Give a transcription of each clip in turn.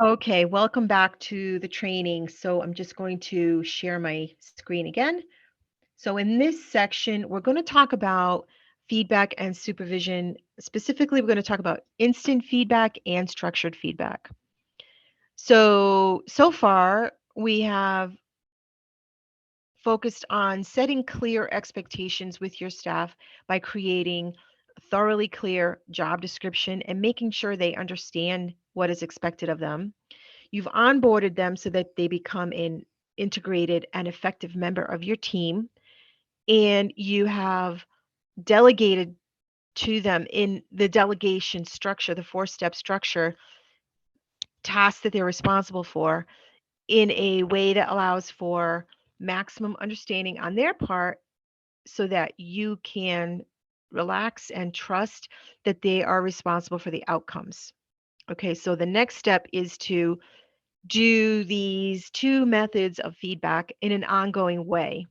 Okay, welcome back to the training. So I'm just going to share my screen again. So in this section, we're going to talk about feedback and supervision. Specifically, we're going to talk about instant feedback and structured feedback. So far, we have focused on setting clear expectations with your staff by creating a thoroughly clear job description and making sure they understand what is expected of them. You've onboarded them so that they become an integrated and effective member of your team. And you have delegated to them in the delegation structure, the 4-step structure, tasks that they're responsible for in a way that allows for maximum understanding on their part so that you can relax and trust that they are responsible for the outcomes. Okay, so the next step is to do these two methods of feedback in an ongoing way.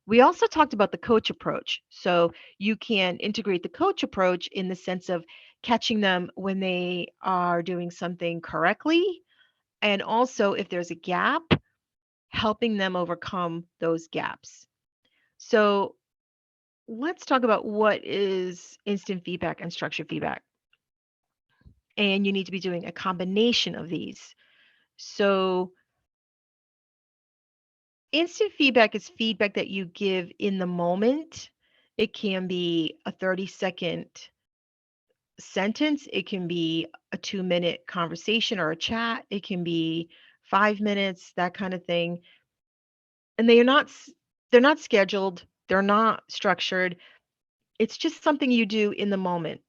We also talked about the coach approach. So you can integrate the coach approach in the sense of catching them when they are doing something correctly. And also, if there's a gap, helping them overcome those gaps. So let's talk about what is instant feedback and structured feedback. And you need to be doing a combination of these. So instant feedback is feedback that you give in the moment. It can be a 30-second sentence, it can be a 2-minute conversation or a chat, it can be 5 minutes, that kind of thing. And they're not scheduled, they're not structured. It's just something you do in the moment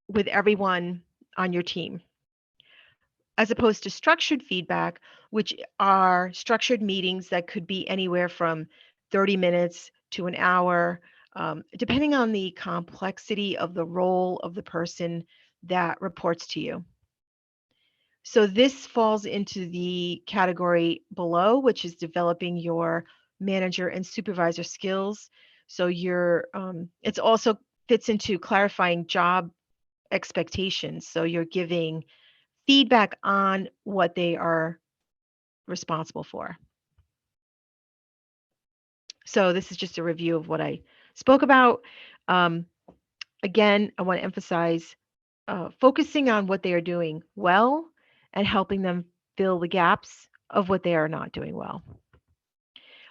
with everyone on your team. As opposed to structured feedback, which are structured meetings that could be anywhere from 30 minutes to an hour, depending on the complexity of the role of the person that reports to you. So this falls into the category below, which is developing your manager and supervisor skills. So it's also fits into clarifying job expectations. So you're giving feedback on what they are responsible for. So this is just a review of what I spoke about. Um, Again, I want to emphasize focusing on what they are doing well and helping them fill the gaps of what they are not doing well.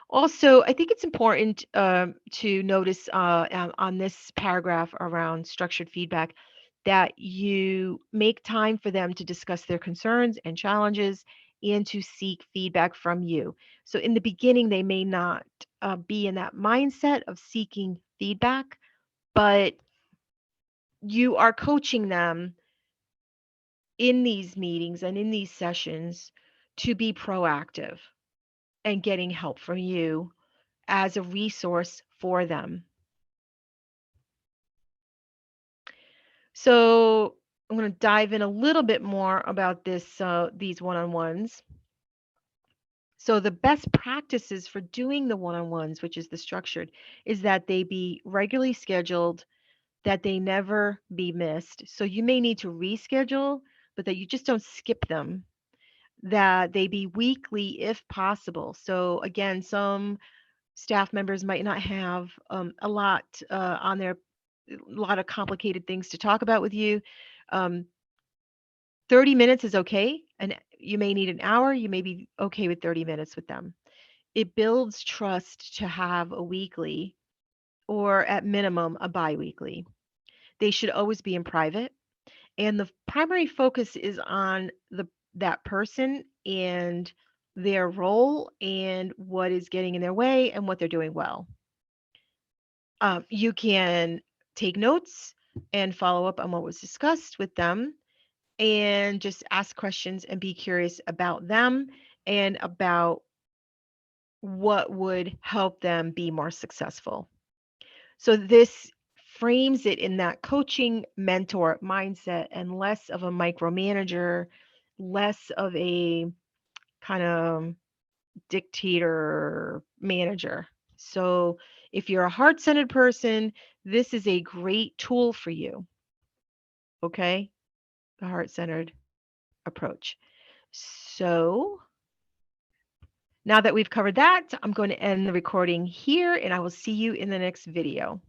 Also, I think it's important to notice on this paragraph around structured feedback that you make time for them to discuss their concerns and challenges and to seek feedback from you. So, in the beginning, they may not be in that mindset of seeking feedback, but you are coaching them in these meetings and in these sessions to be proactive and getting help from you as a resource for them. So I'm going to dive in a little bit more about these one-on-ones. So the best practices for doing the one-on-ones, which is the structured, is that they be regularly scheduled, that they never be missed. So you may need to reschedule, but that you just don't skip them. That they be weekly if possible. So again, some staff members might not have a lot on their a lot of complicated things to talk about with you. Um, 30 minutes is okay. And you may need an hour. You may be okay with 30 minutes with them. It builds trust to have a weekly or at minimum a biweekly. They should always be in private. And the primary focus is on that person and their role and what is getting in their way and what they're doing well. You can take notes and follow up on what was discussed with them and just ask questions and be curious about them and about what would help them be more successful. So this frames it in that coaching mentor mindset and less of a micromanager, less of a kind of dictator manager. So if you're a heart-centered person, this is a great tool for you. Okay? The heart-centered approach. So now that we've covered that, I'm going to end the recording here and I will see you in the next video.